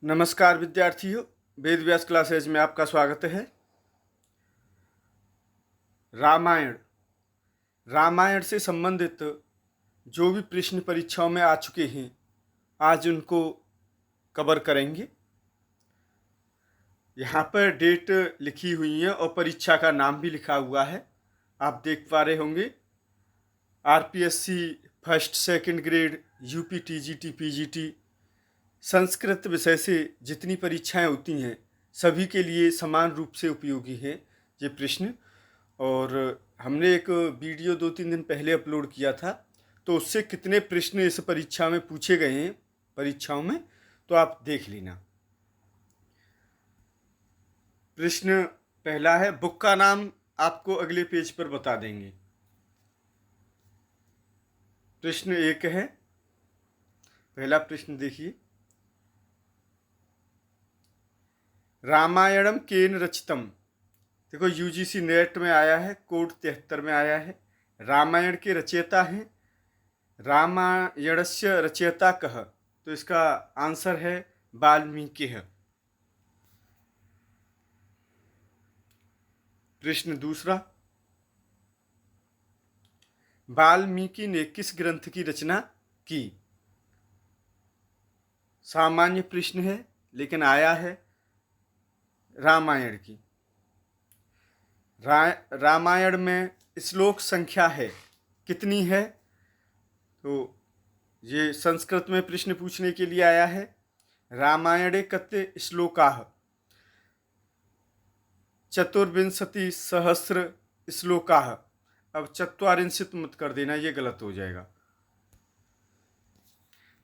नमस्कार विद्यार्थियों, वेद व्यास क्लासेज में आपका स्वागत है। रामायण रामायण से संबंधित जो भी प्रश्न परीक्षाओं में आ चुके हैं, आज उनको कवर करेंगे। यहाँ पर डेट लिखी हुई है और परीक्षा का नाम भी लिखा हुआ है, आप देख पा रहे होंगे। RPSC first second grade, UP TGT PGT, Sanskrit विषय से जितनी परीक्षाएं होती हैं सभी के लिए समान रूप से उपयोगी है ये प्रश्न। और हमने एक वीडियो 2-3 दिन पहले अपलोड किया था, तो उससे कितने प्रश्न इस परीक्षा में पूछे गए हैं परीक्षाओं में, तो आप देख लेना। प्रश्न पहला है, बुक का नाम आपको अगले पेज पर बता देंगे। प्रश्न 1 है, पहला प्रश्न देखिए, रामायणम केन रचितम। देखो यूजीसी नेट में आया है, कोड 73 में आया है। रामायण के रचयिता हैं, रामायणस्य रचयिता कः, तो इसका आंसर है वाल्मीकि है। प्रश्न दूसरा, वाल्मीकि ने किस ग्रंथ की रचना की। सामान्य प्रश्न है लेकिन आया है रामायण की। रामायण में श्लोक संख्या है कितनी है, तो ये संस्कृत में प्रश्न पूछने के लिए आया है। रामायणे कते श्लोकाः, 24,000 श्लोकाः। अब 24 मत कर देना, ये गलत हो जाएगा।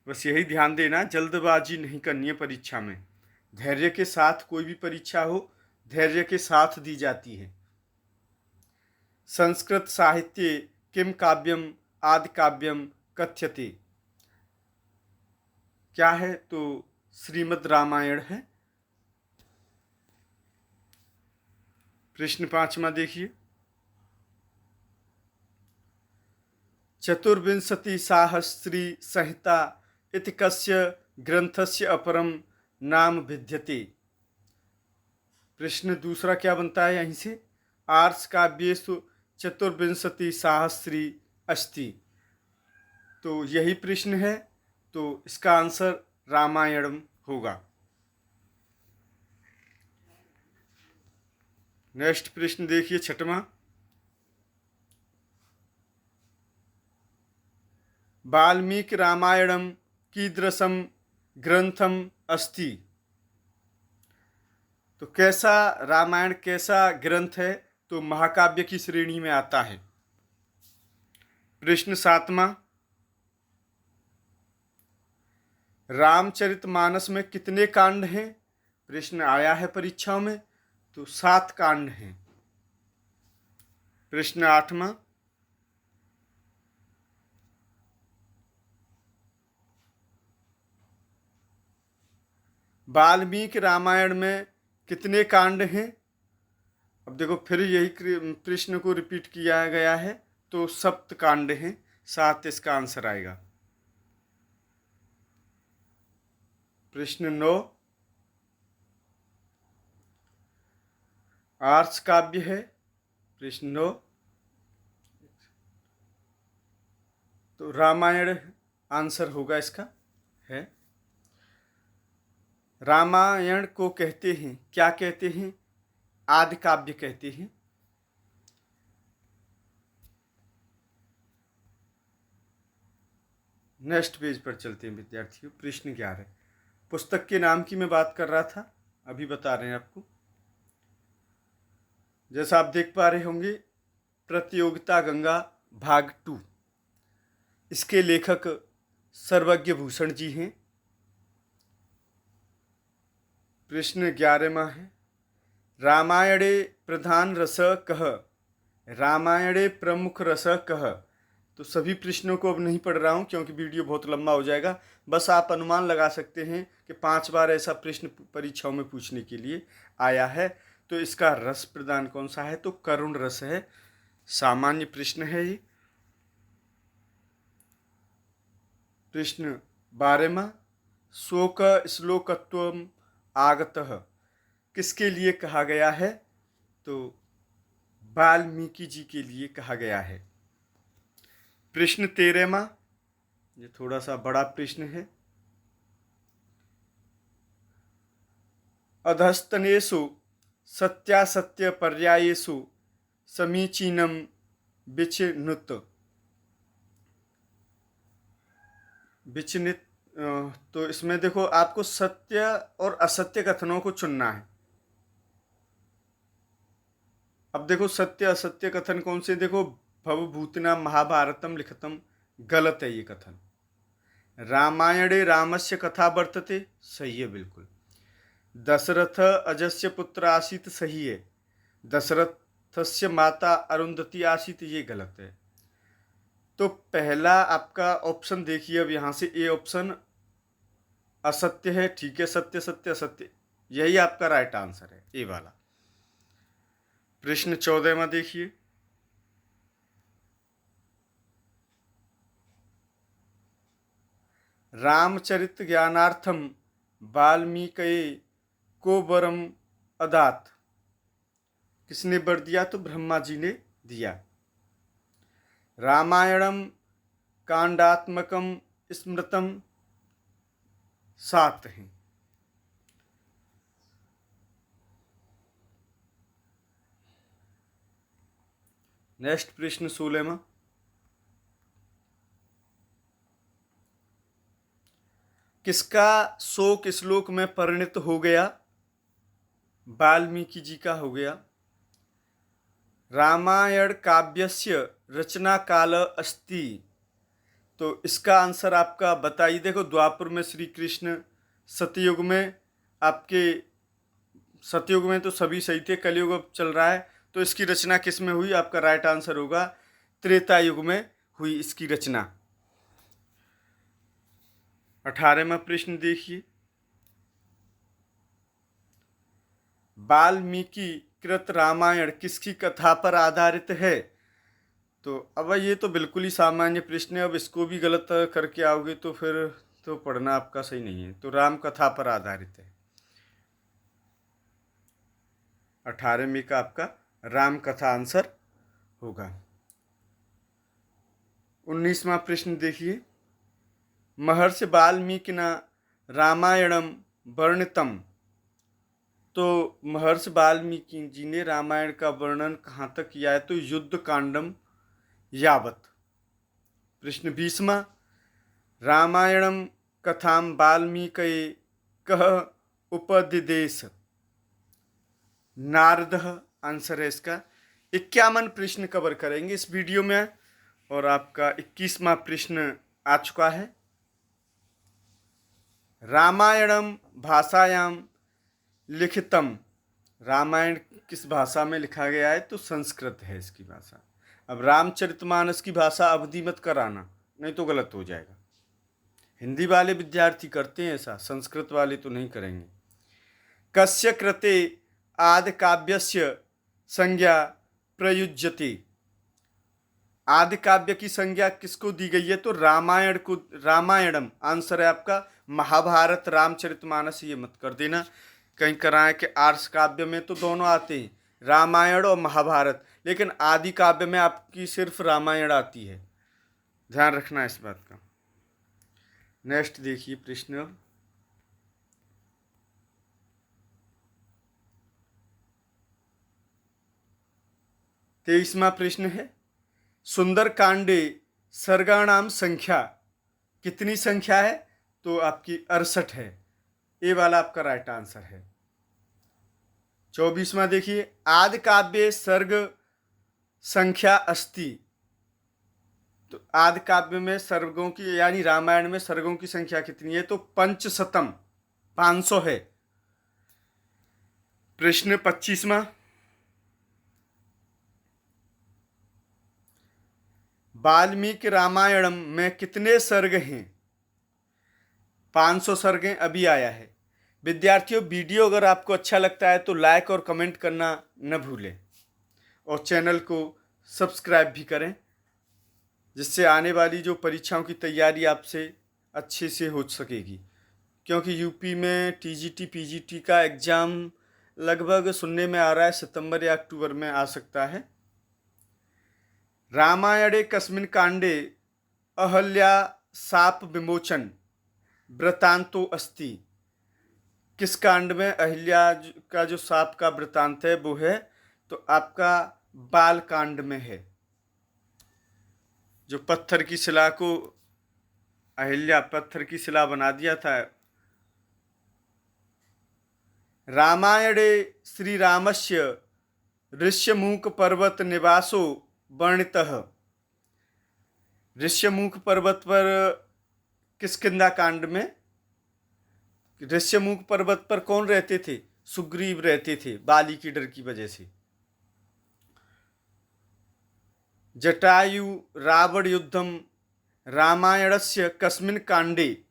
बस यही ध्यान देना, जल्दबाजी नहीं करनी है परीक्षा में। धैर्य के साथ कोई भी परीक्षा हो, धैर्य के साथ दी जाती है। संस्कृत साहित्ये किम काव्यम आदि काव्यम कथ्यते, क्या है, तो श्रीमद् रामायण है। प्रश्न 5वां देखिए, 24,000 संहिता इति कस्य ग्रंथस्य अपरम नाम भिद्यते। प्रश्न दूसरा क्या बनता है यहीं से, आर्ष काव्येषु 24,000 अस्ति, तो यही प्रश्न है, तो इसका आंसर रामायणम होगा। नेक्स्ट प्रश्न देखिए 6वां, वाल्मीकि रामायणम कीदृशम ग्रंथम अस्ति, तो कैसा रामायण कैसा ग्रंथ है, तो महाकाव्य की श्रेणी में आता है। प्रश्न 7वां, रामचरितमानस में कितने कांड हैं, प्रश्न आया है परीक्षाओं में, तो 7 कांड हैं। प्रश्न 8वां, वाल्मीकि रामायण में कितने कांड हैं। अब देखो फिर यही प्रश्न को रिपीट किया गया है, तो 7 कांड हैं, 7 इसका आंसर आएगा। प्रश्न 9, आर्ष काव्य है। प्रश्न 9, तो रामायण आंसर होगा इसका है। रामायण को कहते हैं, क्या कहते हैं, आदि काव्य कहते हैं। नेक्स्ट पेज पर चलते हैं विद्यार्थियों। प्रश्न 11, पुस्तक के नाम की मैं बात कर रहा था, अभी बता रहे हैं आपको। जैसा आप देख पा रहे होंगे, प्रतियोगिता गंगा भाग 2, इसके लेखक सर्वज्ञ भूषण जी हैं। प्रश्न 11वां है, रामायणे प्रधान रस कः, रामायणे प्रमुख रस कः, तो सभी प्रश्नों को अब नहीं पढ़ रहा हूँ क्योंकि वीडियो बहुत लंबा हो जाएगा। बस आप अनुमान लगा सकते हैं कि 5 बार ऐसा प्रश्न परीक्षाओं में पूछने के लिए आया है। तो इसका रस प्रदान कौन सा है, तो करुण रस है। सामान्य प्रश्न है ये। प्रश्न 12वां, शोक श्लोकत्वम आगतः किसके लिए कहा गया है? तो वाल्मीकि जी के लिए कहा गया है। प्रश्न 13वां, ये थोड़ा सा बड़ा प्रश्न है। अधस्तनेषु सत्यासत्य पर्यायेषु समीचीनम विचिनुत विचनित। तो इसमें देखो आपको सत्य और असत्य कथनों को चुनना है। अब देखो सत्य असत्य कथन कौन से? देखो भवभूतिना महाभारतम लिखतम, गलत है ये कथन। रामायणे रामस्य कथा वर्तते, सही है बिल्कुल। दशरथ अजस्य पुत्र आसीत, सही है। दशरथस्य माता अरुंधति आसीत, ये गलत है। तो पहला आपका ऑप्शन देखिए, अब यहाँ से ए ऑप्शन असत्य है। ठीक है, सत्य सत्य असत्य, यही आपका राइट आंसर है, ए वाला। प्रश्न 14वां देखिए। रामचरित ज्ञानार्थम वाल्मीकये को वरम अदात, किसने वर दिया? तो ब्रह्मा जी ने दिया। रामायणम कांडात्मकम स्मृतम 7 है। नेक्स्ट प्रश्न 16वां। किसका शोक श्लोक में परिणत हो गया? वाल्मीकि जी का हो गया। रामायण काव्यस्य रचना काल अस्ति, तो इसका आंसर आपका बताइए। देखो द्वापर में श्री कृष्ण, सतयुग में आपके, सतयुग में तो सभी सही थे, कलयुग अब चल रहा है, तो इसकी रचना किस में हुई? आपका राइट आंसर होगा त्रेता युग में हुई इसकी रचना। 18वां प्रश्न देखिए। वाल्मीकि कृत रामायण किसकी कथा पर आधारित है? तो अब ये तो बिल्कुल ही सामान्य प्रश्न है, अब इसको भी गलत करके आओगे तो फिर तो पढ़ना आपका सही नहीं है। तो राम कथा पर आधारित है। 18वें का आपका राम कथा आंसर होगा। 19वां प्रश्न देखिए। महर्षि वाल्मीकिना रामायणम वर्णितम, तो महर्षि वाल्मीकि जी ने रामायण का वर्णन कहाँ तक किया है? तो युद्ध कांडम यावत। प्रश्न 20वां। रामायणम कथाम वाल्मीकये कह उपदिदेश? नारद आंसर है इसका। 51 प्रश्न कवर करेंगे इस वीडियो में, और आपका 21वां प्रश्न आ चुका है। रामायणम भाषायाम लिखितम, रामायण किस भाषा में लिखा गया है? तो संस्कृत है इसकी भाषा। अब रामचरितमानस की भाषा अवधि मत कराना, नहीं तो गलत हो जाएगा। हिंदी वाले विद्यार्थी करते हैं ऐसा, संस्कृत वाले तो नहीं करेंगे। कस्य कृते आदि काव्यस्य संज्ञा प्रयुज्यते, आदि काव्य की संज्ञा किसको दी गई है? तो रामायण को। रामायणम आंसर है आपका महाभारत रामचरितमानस, ये मत कर देना कहीं कराएं कि आर्ष काव्य में तो दोनों आते हैं, रामायण और महाभारत, लेकिन आदि काव्य में आपकी सिर्फ रामायण आती है, ध्यान रखना इस बात का। नेक्स्ट देखिए प्रश्न। तेईसवां प्रश्न है, सुंदर कांडे सर्गाणाम संख्या कितनी संख्या है? तो आपकी 68 है, ये वाला आपका राइट आंसर है। 24वां देखिए। आदि काव्य सर्ग संख्या अस्ति, तो आदि काव्य में सर्गों की यानी रामायण में सर्गों की संख्या कितनी है? तो 500 500 है। प्रश्न 25वां। वाल्मीकि रामायणम में कितने सर्ग हैं? 500 सर्गें, अभी आया है। विद्यार्थियों वीडियो अगर आपको अच्छा लगता है तो लाइक और कमेंट करना न भूलें, और चैनल को सब्सक्राइब भी करें, जिससे आने वाली जो परीक्षाओं की तैयारी आपसे अच्छे से हो सकेगी। क्योंकि यूपी में टीजीटी पीजीटी का एग्ज़ाम लगभग सुनने में आ रहा है सितंबर या अक्टूबर में आ सकता है। रामायणे कस्मिन् कांडे अहल्या शाप विमोचन वृतांतो अस्ति। किस कांड में अहिल्या का जो शाप का वृतांत है वो है, तो आपका बाल कांड में है। जो पत्थर की शिला को अहिल्या पत्थर की शिला बना दिया था। रामायणे श्री रामस्य ऋष्यमूक पर्वत निवासो वर्णितः। ऋष्यमूक पर्वत पर किष्किंधा कांड में ऋष्यमूक पर्वत पर कौन रहते थे? सुग्रीव रहते थे, बाली की डर की वजह से। जटायु रावण युद्धम रामायणस्य कस्मिन् कांडे,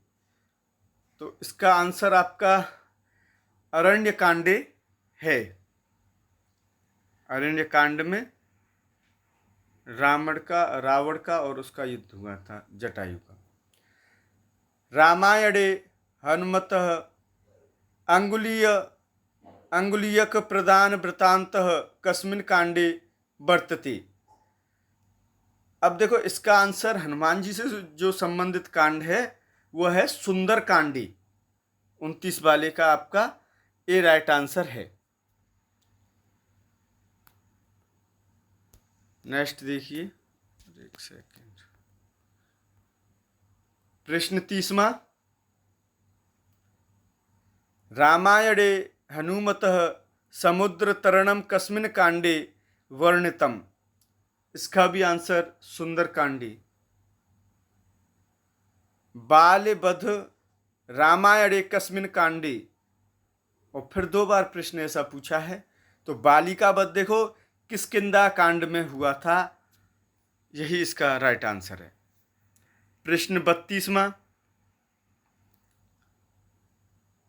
तो इसका आंसर आपका अरण्य कांडे है। अरण्य कांड में रावण का और उसका युद्ध हुआ था, जटायु का। रामायणे हनुमतः अंगुलीयक प्रदान वृतांतः कस्मिन् कांडे वर्तते। अब देखो, इसका आंसर हनुमान जी से जो संबंधित कांड है वह है सुंदर कांडी। 29 वाले का आपका ए राइट आंसर है। नेक्स्ट देखिए, एक सेकेंड। प्रश्न 30वां। रामायणे हनुमतः समुद्र तरणम कस्मिन् कांडे वर्णितम। इसका भी आंसर सुंदर कांडी। बालवध रामायणे कस्मिन् कांडे, और फिर 2 बार प्रश्न ऐसा पूछा है, तो बाली का वध देखो किष्किंधा कांड में हुआ था, यही इसका राइट आंसर है। प्रश्न 32वां।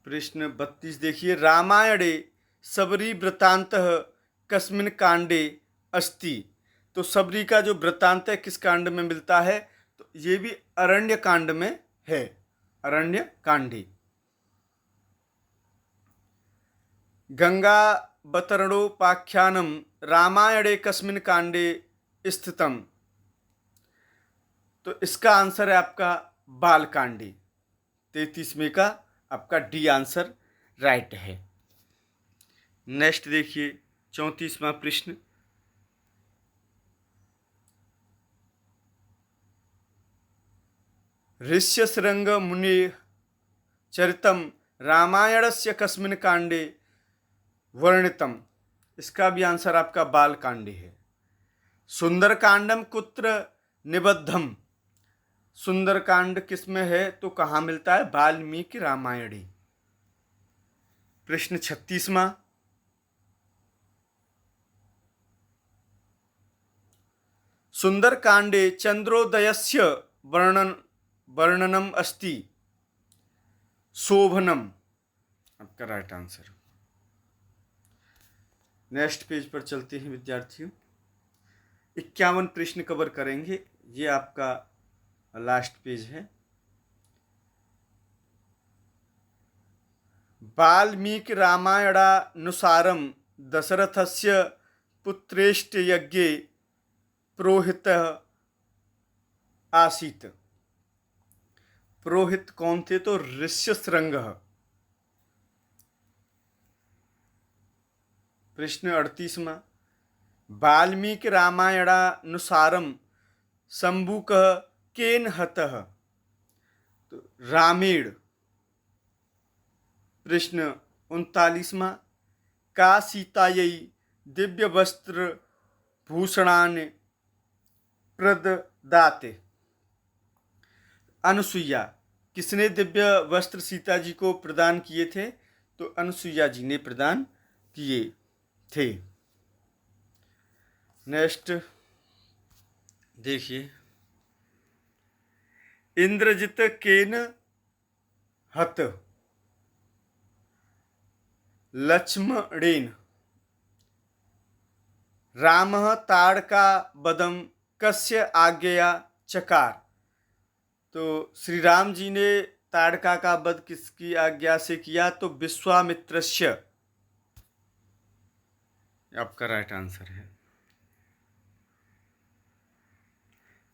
प्रश्न 32 देखिए, रामायणे सबरी वृतांतः कस्मिन् कांडे अस्ति। तो सबरी का जो वृतांत है किस कांड में मिलता है? तो ये भी अरण्य कांड में है, अरण्य कांडी। गंगावतरणोपाख्यानम रामायणे कस्मिन् कांडे स्थितम। तो इसका आंसर है आपका बालकांडी। 33वें का आपका डी आंसर राइट है। नेक्स्ट देखिए, 34वां प्रश्न। ऋष्यशृंग मुनि चरितम रामायणस्य कस्मिन् कांडे वर्णितम। इसका भी आंसर आपका बालकांडी है। सुंदरकांडम कुत्र निबद्धम। सुंदरकांड किसमें है? तो कहाँ मिलता है? वाल्मीकि रामायणे। प्रश्न 36वां। सुंदरकांडे चंद्रोदयस्य वर्णनम अस्ति शोभनम। आपका राइट आंसर। नेक्स्ट पेज पर चलते हैं विद्यार्थियों। 51 प्रश्न कवर करेंगे, ये आपका लास्ट पेज है। वाल्मीकि रामायणानुसारम दशरथस्य पुत्रेष्ट यज्ञे पुरोहितः आसीत्। पुरोहित कौन थे? तो ऋष्यशृंगः। प्रश्न 38वां। वाल्मीकि रामायणानुसारम शंभुकः केन हतः। तो रामेण। प्रश्न 39वां। का सीतायै दिव्य वस्त्र भूषणानि प्रददाते। अनुसुईया। किसने दिव्य वस्त्र सीता जी को प्रदान किए थे? तो अनुसुईया जी ने प्रदान किए थे। नेक्स्ट देखिए, इंद्रजित केन हत लक्ष्मणेन। रामः ताड़का वधम कस्य आज्ञया चकार। तो श्री राम जी ने ताड़का का वध किसकी आज्ञा से किया? तो विश्वामित्रस्य आपका राइट आंसर है।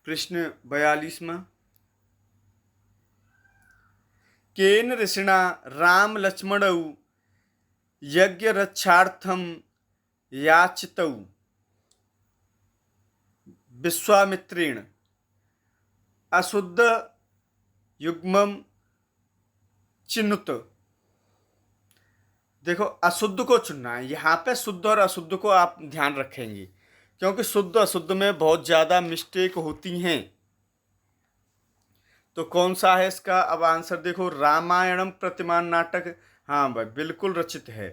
प्रश्न 42वां, केन ऋषिणा राम लक्ष्मणौ यज्ञ रक्षार्थम याचितौ विश्वामित्रेण? अशुद्ध युग्मम चिन्नुत। देखो अशुद्ध को चुनना है, यहाँ पे शुद्ध और अशुद्ध को आप ध्यान रखेंगे, क्योंकि शुद्ध अशुद्ध में बहुत ज़्यादा मिस्टेक होती हैं। तो कौन सा है इसका? अब आंसर देखो, रामायणम प्रतिमान नाटक, हाँ भाई बिल्कुल रचित है।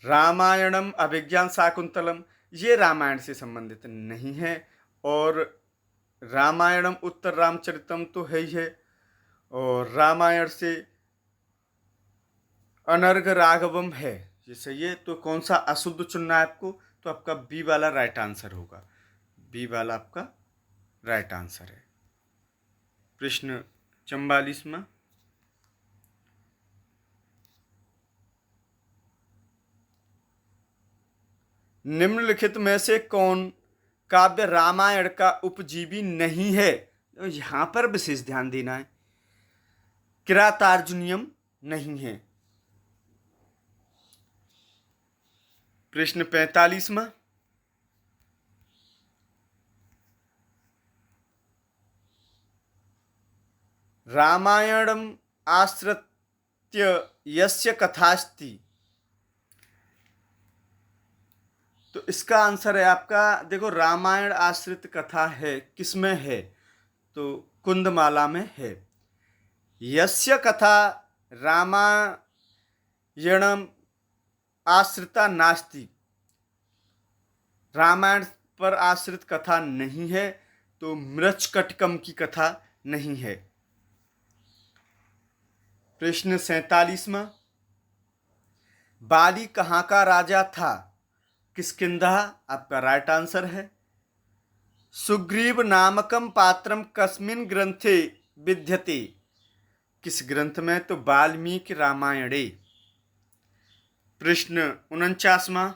रामायणम अभिज्ञान शाकुंतलम ये रामायण से संबंधित नहीं है, और रामायणम उत्तर रामचरितम तो है ही है, और रामायण से अनर्घ राघवम है, ये सही है। तो कौन सा अशुद्ध चुनना है आपको? तो आपका बी वाला राइट आंसर होगा, बी वाला आपका राइट आंसर है। प्रश्न 44वां, निम्नलिखित में से कौन काव्य रामायण का उपजीवी नहीं है? तो यहां पर विशेष ध्यान देना है। किरातार्जुनीयम नहीं है। प्रश्न 45वां, रामायणम आश्रित्य यस्य कथास्ति, तो इसका आंसर है आपका, देखो रामायण आश्रित कथा है, किसमें है? तो कुंदमाला में है। यस्य कथा रामायणम आश्रिता नास्ति, रामायण पर आश्रित कथा नहीं है, तो मृच्छकटिकम की कथा नहीं है। प्रश्न 47वां, बाली कहाँ का राजा था? किष्किंधा आपका राइट आंसर है। सुग्रीव नामकम पात्रम कस्मिन ग्रंथे विद्यते, किस ग्रंथ में? तो वाल्मीकि रामायणे। प्रश्न 49वां,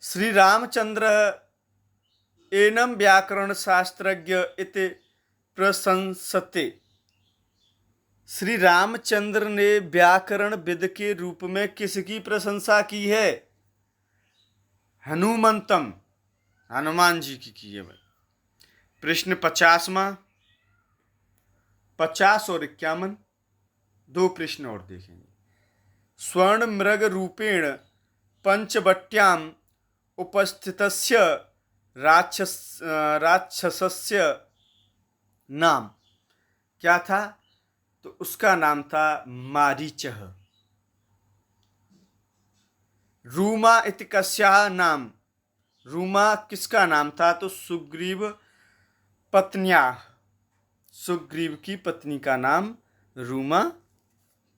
श्री रामचंद्र एनम व्याकरण शास्त्रज्ञ इति प्रशंसते, श्री रामचंद्र ने व्याकरण विद के रूप में किसकी प्रशंसा की है? हनुमंतम, हनुमान जी की है भाई। प्रश्न 50वां, 50 और 51 दो प्रश्न और देखेंगे। स्वर्ण मृग रूपेण पंचवट्याम उपस्थितस्य राक्षसस्य नाम क्या था? तो उसका नाम था मारीचः। रूमा इति कस्याः नाम, रूमा किसका नाम था? तो सुग्रीव पत्न्याः, सुग्रीव की पत्नी का नाम रूमा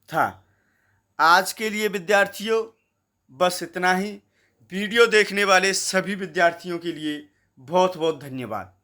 था। आज के लिए विद्यार्थियों बस इतना ही। वीडियो देखने वाले सभी विद्यार्थियों के लिए बहुत बहुत धन्यवाद।